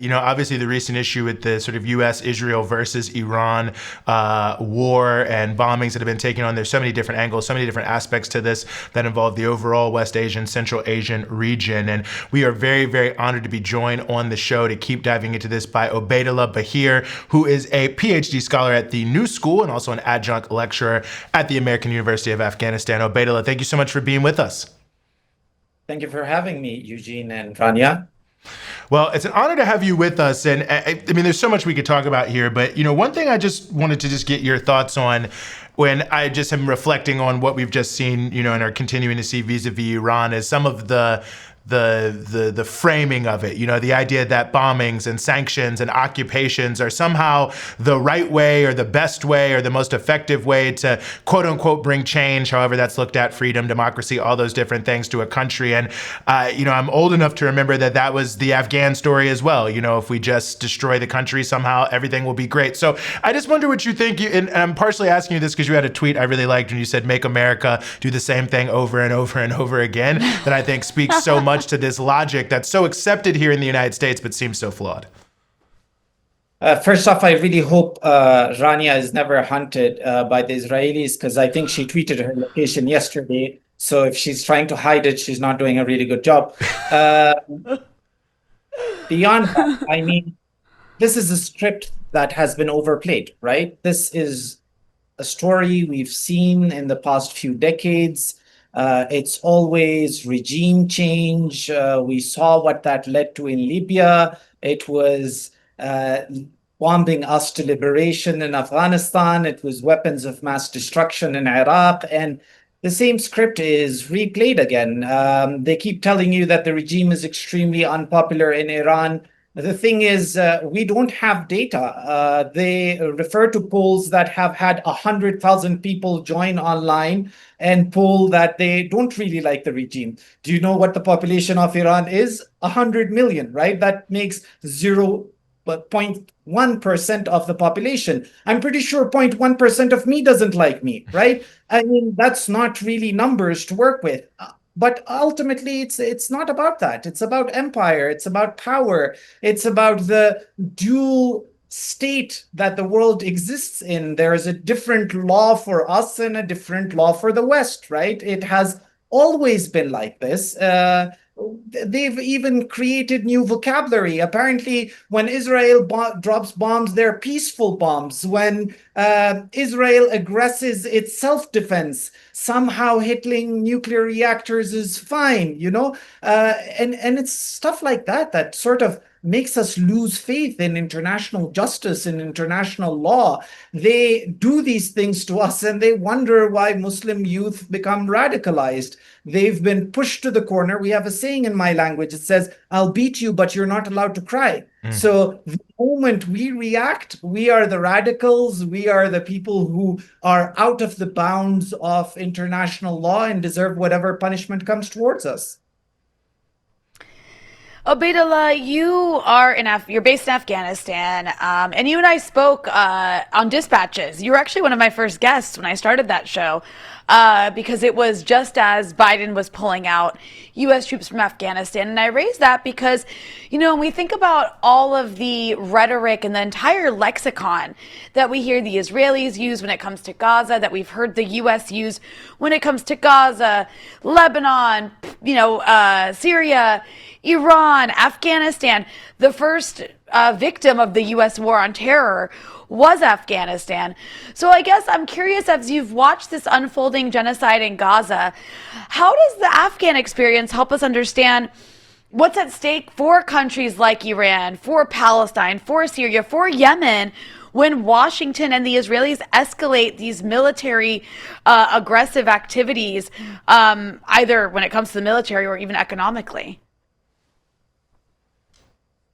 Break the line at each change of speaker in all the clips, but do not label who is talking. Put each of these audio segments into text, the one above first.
Obviously the recent issue with the sort of U.S. Israel versus Iran war and bombings that have been taken on. There's so many different angles, so many different aspects to this that involve the overall West Asian, Central Asian region. And we are very, very honored to be joined on the show to keep diving into this by Obaidullah Baheer, who is a PhD scholar at the New School and also an adjunct lecturer at the American University of Afghanistan. Obaidullah, thank you so much for being with us.
Thank you for having me, Eugene and Rania.
Well, it's an honor to have you with us. And I mean, there's so much we could talk about here, but, one thing I just wanted to just get your thoughts on when I just am reflecting on what we've just seen, and are continuing to see vis-a-vis Iran is some of the framing of it, the idea that bombings and sanctions and occupations are somehow the right way or the best way or the most effective way to quote unquote bring change, however that's looked at, freedom, democracy, all those different things to a country. And, I'm old enough to remember that was the Afghan story as well. If we just destroy the country, somehow everything will be great. So I just wonder what you think, and I'm partially asking you this because you had a tweet I really liked when you said, make America do the same thing over and over and over again, that I think speaks so much to this logic that's so accepted here in the United States, but seems so flawed.
First off, I really hope Rania is never hunted by the Israelis, because I think she tweeted her location yesterday. So if she's trying to hide it, she's not doing a really good job. Beyond that, I mean, this is a script that has been overplayed, right? This is a story we've seen in the past few decades. It's always regime change. We saw what that led to in Libya. It was bombing us to liberation in Afghanistan. It was weapons of mass destruction in Iraq. And the same script is replayed again. They keep telling you that the regime is extremely unpopular in Iran. The thing is, we don't have data. They refer to polls that have had 100,000 people join online and poll that they don't really like the regime. Do you know what the population of Iran is? 100 million, right? That makes 0.1% of the population. I'm pretty sure 0.1% of me doesn't like me, right? I mean, that's not really numbers to work with. But ultimately, it's not about that. It's about empire. It's about power. It's about the dual state that the world exists in. There is a different law for us and a different law for the West, right? It has always been like this. They've even created new vocabulary. Apparently, when Israel drops bombs, they're peaceful bombs. When Israel aggresses its self-defense, somehow hitting nuclear reactors is fine, and it's stuff like that that sort of makes us lose faith in international justice and international law. They do these things to us and they wonder why Muslim youth become radicalized. They've been pushed to the corner. We have a saying in my language. It says, I'll beat you, but you're not allowed to cry. So the moment we react, we are the radicals. We are the people who are out of the bounds of international law and deserve whatever punishment comes towards us.
Obaidullah, you're based in Afghanistan, and you and I spoke on Dispatches. You were actually one of my first guests when I started that show, because it was just as Biden was pulling out U.S. troops from Afghanistan. And I raised that because, when we think about all of the rhetoric and the entire lexicon that we hear the Israelis use when it comes to Gaza, that we've heard the U.S. use when it comes to Gaza, Lebanon, Syria, Iran, Afghanistan, the first victim of the U.S. war on terror was Afghanistan. So I guess I'm curious, as you've watched this unfolding genocide in Gaza, how does the Afghan experience help us understand what's at stake for countries like Iran, for Palestine, for Syria, for Yemen, when Washington and the Israelis escalate these military aggressive activities, either when it comes to the military or even economically?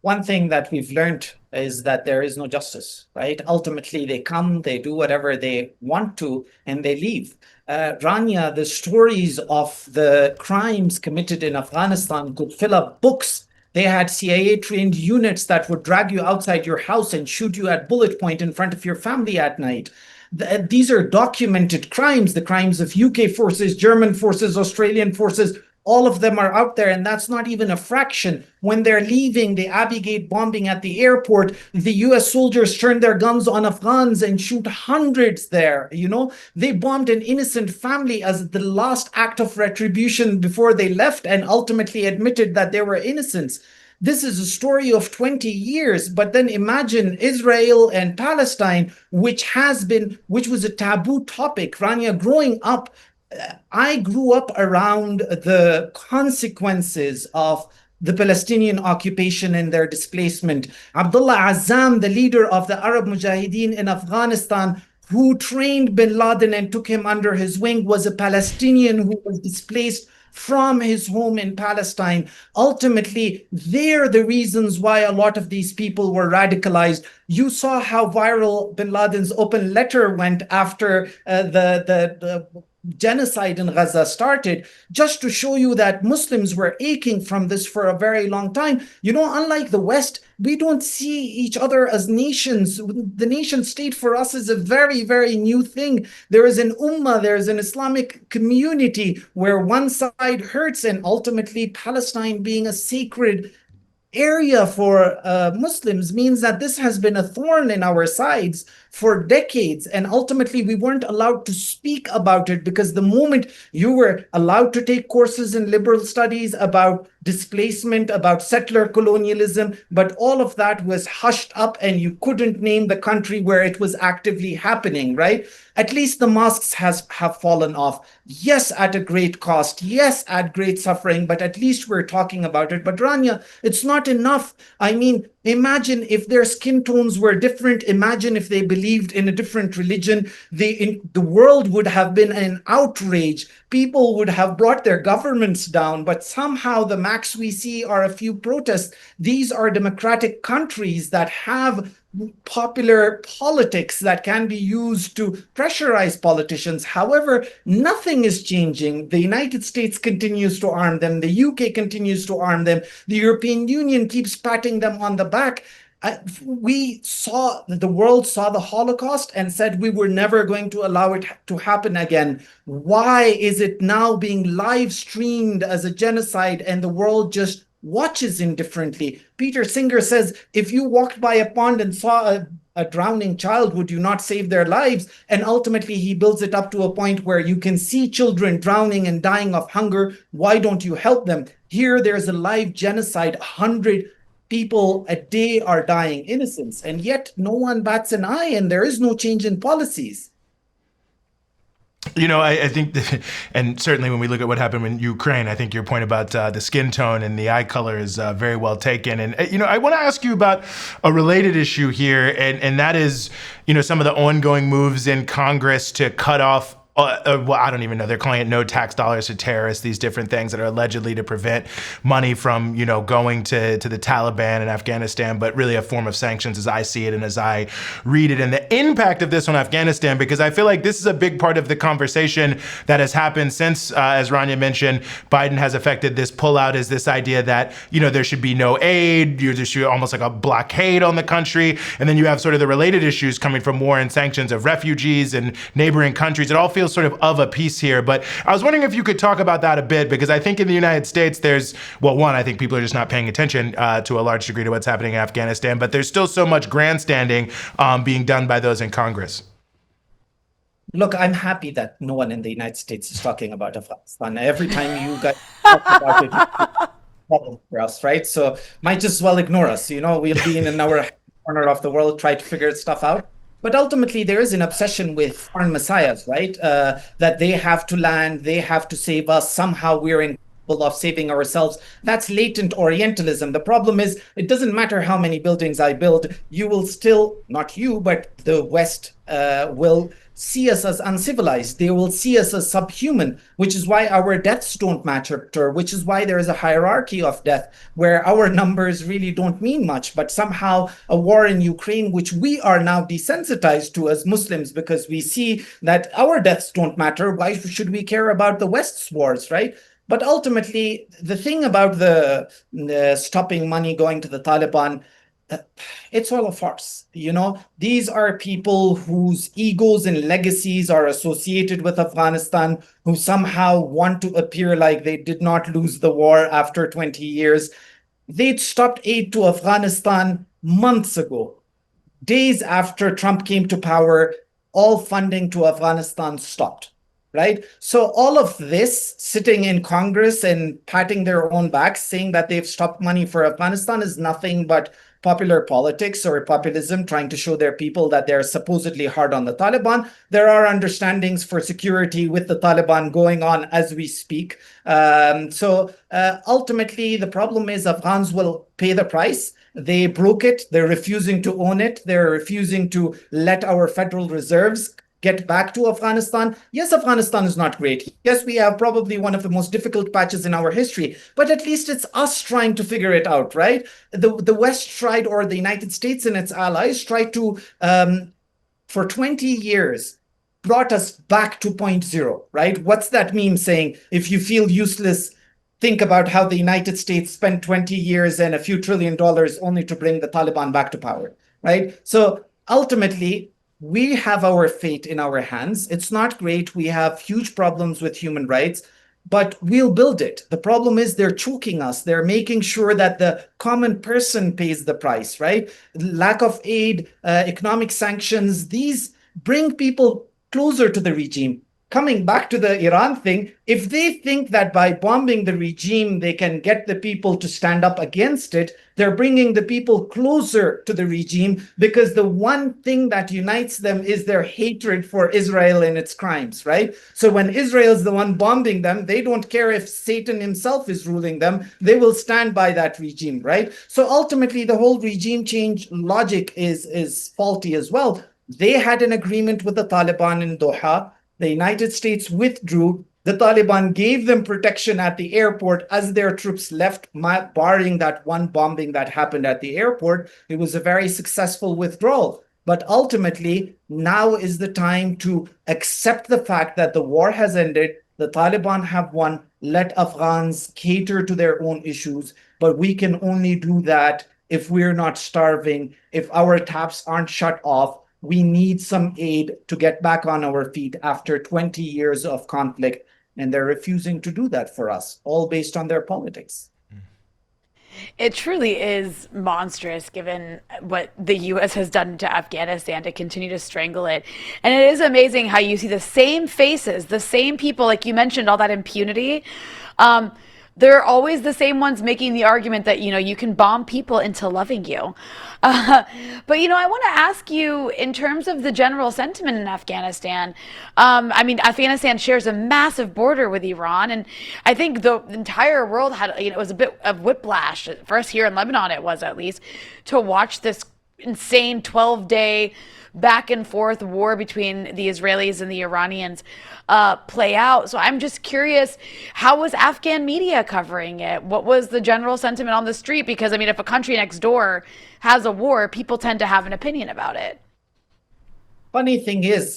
One thing that we've learned is that there is no justice, right? Ultimately, they come, they do whatever they want to, and they leave. Rania, the stories of the crimes committed in Afghanistan could fill up books. They had CIA-trained units that would drag you outside your house and shoot you at bullet point in front of your family at night. These are documented crimes, the crimes of UK forces, German forces, Australian forces, All of them are out there, and that's not even a fraction. When they're leaving the Abbey Gate bombing at the airport, the US soldiers turn their guns on Afghans and shoot hundreds there. They bombed an innocent family as the last act of retribution before they left, and ultimately admitted that they were innocents. This is a story of 20 years, but then imagine Israel and Palestine, which was a taboo topic. Rania, growing up, I grew up around the consequences of the Palestinian occupation and their displacement. Abdullah Azzam, the leader of the Arab Mujahideen in Afghanistan, who trained bin Laden and took him under his wing, was a Palestinian who was displaced from his home in Palestine. Ultimately, they're the reasons why a lot of these people were radicalized. You saw how viral bin Laden's open letter went after the genocide in Gaza started, just to show you that Muslims were aching from this for a very long time. Unlike the West, we don't see each other as nations. The nation state for us is a very, very new thing. There is an ummah, there is an Islamic community where one side hurts, and ultimately Palestine being a sacred area for Muslims means that this has been a thorn in our sides for decades. And ultimately, we weren't allowed to speak about it, because the moment you were allowed to take courses in liberal studies about displacement, about settler colonialism, but all of that was hushed up and you couldn't name the country where it was actively happening, right? At least the mosques have fallen off. Yes, at a great cost. Yes, at great suffering, but at least we're talking about it. But Rania, it's not enough. I mean, imagine if their skin tones were different. Imagine if they believed in a different religion. The world would have been an outrage. People would have brought their governments down. But somehow the max we see are a few protests. These are democratic countries that have popular politics that can be used to pressurize politicians. However, nothing is changing. The United States continues to arm them. The UK continues to arm them. The European Union keeps patting them on the back. The world saw the Holocaust and said we were never going to allow it to happen again. Why is it now being live streamed as a genocide and the world just watches indifferently? Peter Singer says, if you walked by a pond and saw a drowning child, would you not save their lives? And ultimately, he builds it up to a point where you can see children drowning and dying of hunger. Why don't you help them? Here, there's a live genocide. 100 people a day are dying, innocents, and yet no one bats an eye, and there is no change in policies.
I think, and certainly when we look at what happened in Ukraine, I think your point about the skin tone and the eye color is very well taken. And, I want to ask you about a related issue here, and that is, some of the ongoing moves in Congress to cut off I don't even know. They're calling it no tax dollars to terrorists, these different things that are allegedly to prevent money from, going to the Taliban in Afghanistan, but really a form of sanctions as I see it and as I read it. And the impact of this on Afghanistan, because I feel like this is a big part of the conversation that has happened since, as Rania mentioned, Biden has affected this pullout, is this idea that, there should be no aid, there should be almost like a blockade on the country. And then you have sort of the related issues coming from war and sanctions of refugees and neighboring countries. It all feels sort of a piece here. But I was wondering if you could talk about that a bit, because I think in the United States, I think people are just not paying attention to a large degree to what's happening in Afghanistan, but there's still so much grandstanding being done by those in Congress.
Look, I'm happy that no one in the United States is talking about Afghanistan. Every time you guys talk about it, problem for us, right? So might just as well ignore us. We'll be in our corner of the world, try to figure stuff out. But ultimately, there is an obsession with foreign messiahs, right? That they have to land, they have to save us. Somehow we're incapable of saving ourselves. That's latent Orientalism. The problem is, it doesn't matter how many buildings I build, you will still, not you, but the West will see us as uncivilized. They will see us as subhuman, which is why our deaths don't matter, which is why there is a hierarchy of death where our numbers really don't mean much. But somehow a war in Ukraine, which we are now desensitized to as Muslims because we see that our deaths don't matter, why should we care about the West's wars, right? But ultimately, the thing about the stopping money going to the Taliban, It's all a farce. These are people whose egos and legacies are associated with Afghanistan, who somehow want to appear like they did not lose the war after 20 years. They'd stopped aid to Afghanistan months ago. Days after Trump came to power, all funding to Afghanistan stopped, right? So all of this sitting in Congress and patting their own backs, saying that they've stopped money for Afghanistan is nothing but popular politics or populism, trying to show their people that they're supposedly hard on the Taliban. There are understandings for security with the Taliban going on as we speak. So ultimately, the problem is Afghans will pay the price. They broke it. They're refusing to own it. They're refusing to let our federal reserves get back to Afghanistan. Yes, Afghanistan is not great. Yes, we have probably one of the most difficult patches in our history, but at least it's us trying to figure it out, right? The West tried, or the United States and its allies tried to, for 20 years, brought us back to point zero, right? What's that meme saying? If you feel useless, think about how the United States spent 20 years and a few $1 trillion only to bring the Taliban back to power, right? So ultimately, we have our fate in our hands. It's not great. We have huge problems with human rights, but we'll build it. The problem is they're choking us. They're making sure that the common person pays the price, right? Lack of aid, economic sanctions, these bring people closer to the regime. Coming back to the Iran thing, if they think that by bombing the regime, they can get the people to stand up against it, they're bringing the people closer to the regime, because the one thing that unites them is their hatred for Israel and its crimes, right? So when Israel's the one bombing them, they don't care if Satan himself is ruling them. They will stand by that regime, right? So ultimately, the whole regime change logic is faulty as well. They had an agreement with the Taliban in Doha. The United States withdrew. The Taliban gave them protection at the airport as their troops left, barring that one bombing that happened at the airport. It was a very successful withdrawal. But ultimately, now is the time to accept the fact that the war has ended. The Taliban have won. Let Afghans cater to their own issues. But we can only do that if we're not starving, if our taps aren't shut off. We need some aid to get back on our feet after 20 years of conflict, and they're refusing to do that for us, all based on their politics.
It truly is monstrous given what the U.S. has done to Afghanistan to continue to strangle it. And it is amazing how you see the same faces, the same people, like you mentioned, all that impunity. They're always the same ones making the argument that, you can bomb people into loving you. But, I want to ask you, in terms of the general sentiment in Afghanistan, Afghanistan shares a massive border with Iran. And I think the entire world had, it was a bit of whiplash. For us here in Lebanon, it was at least, to watch this insane 12-day back and forth war between the Israelis and the Iranians play out. So I'm just curious, how was Afghan media covering it? What was the general sentiment on the street? Because, if a country next door has a war, people tend to have an opinion about it.
Funny thing is,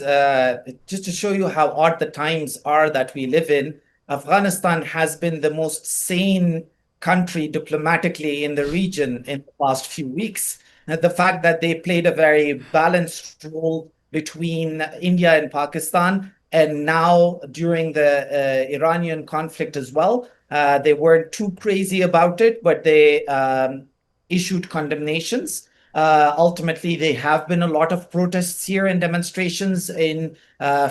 just to show you how odd the times are that we live in, Afghanistan has been the most sane country diplomatically in the region in the past few weeks. The fact that they played a very balanced role between India and Pakistan, and now during the Iranian conflict as well, they weren't too crazy about it, but they issued condemnations. Ultimately, there have been a lot of protests here and demonstrations in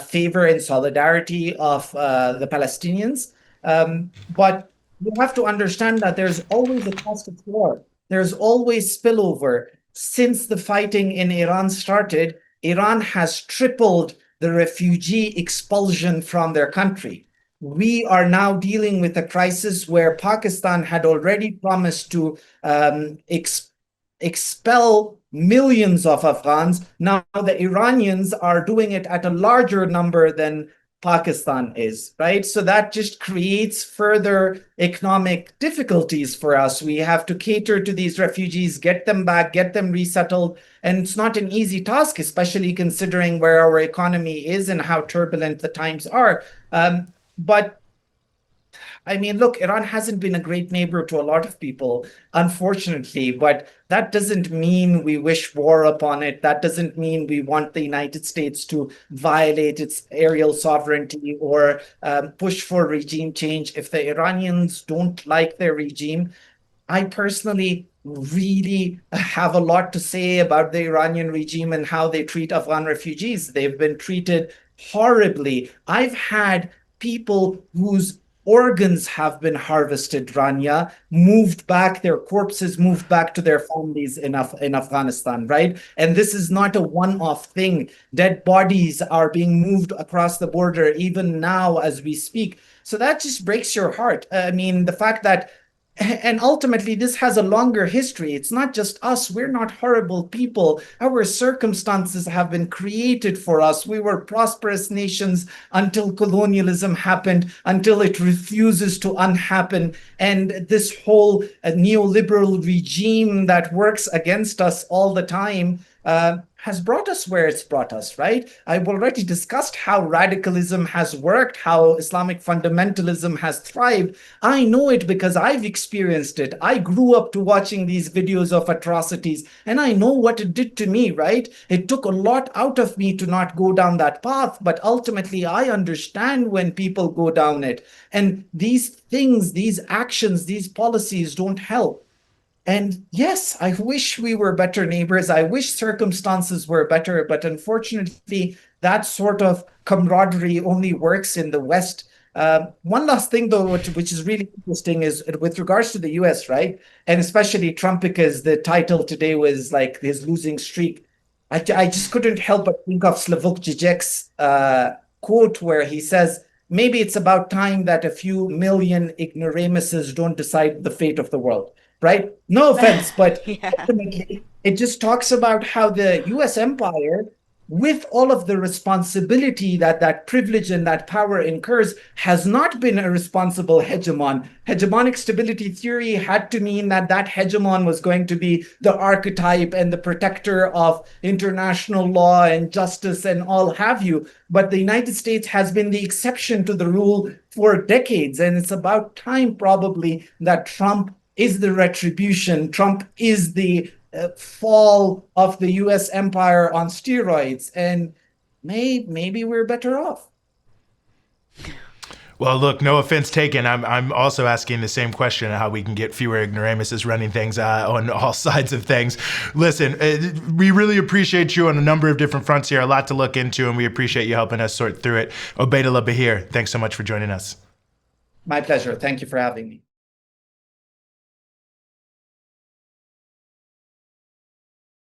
favor and solidarity of the Palestinians. But you have to understand that there's always a cost of war. There's always spillover. Since the fighting in Iran started, Iran has tripled the refugee expulsion from their country. We are now dealing with a crisis where Pakistan had already promised to expel millions of Afghans. Now the Iranians are doing it at a larger number than Pakistan is, right? So that just creates further economic difficulties for us. We have to cater to these refugees, get them back, get them resettled. And it's not an easy task, especially considering where our economy is and how turbulent the times are. But I mean, look, Iran hasn't been a great neighbor to a lot of people, unfortunately, but that doesn't mean we wish war upon it. That doesn't mean we want the United States to violate its aerial sovereignty or push for regime change. If the Iranians don't like their regime, I personally really have a lot to say about the Iranian regime and how they treat Afghan refugees. They've been treated horribly. I've had people whose organs have been harvested, Rania, moved back, their corpses moved back to their families in Afghanistan, right? And this is not a one-off thing. Dead bodies are being moved across the border even now as we speak. So that just breaks your heart. I mean, the fact that and ultimately, this has a longer history. It's not just us. We're not horrible people. Our circumstances have been created for us. We were prosperous nations until colonialism happened, until it refuses to unhappen. And this whole neoliberal regime that works against us all the time has brought us where it's brought us, right? I've already discussed how radicalism has worked, how Islamic fundamentalism has thrived. I know it because I've experienced it. I grew up to watching these videos of atrocities, and I know what it did to me, right? It took a lot out of me to not go down that path, but ultimately I understand when people go down it. And these things, these actions, these policies don't help. And yes, I wish we were better neighbors. I wish circumstances were better, but unfortunately, that sort of camaraderie only works in the West. One last thing, though, which is really interesting, is with regards to the US, right? And especially Trump, because the title today was like his losing streak. I just couldn't help but think of Slavoj Žižek's quote where he says, maybe it's about time that a few million ignoramuses don't decide the fate of the world. Right? No offense, but
Yeah.
ultimately, it just talks about how the US empire, with all of the responsibility that that privilege and that power incurs, has not been a responsible hegemon. Hegemonic stability theory had to mean that that hegemon was going to be the archetype and the protector of international law and justice and all have you. But the United States has been the exception to the rule for decades. And it's about time, probably, that Trump is the retribution. Trump is the fall of the US empire on steroids. And maybe we're better off.
Well, look, no offense taken. I'm also asking the same question of how we can get fewer ignoramuses running things on all sides of things. Listen, we really appreciate you on a number of different fronts here, a lot to look into, and we appreciate you helping us sort through it. Obaidullah Baheer, thanks so much for joining us.
My pleasure. Thank you for having me.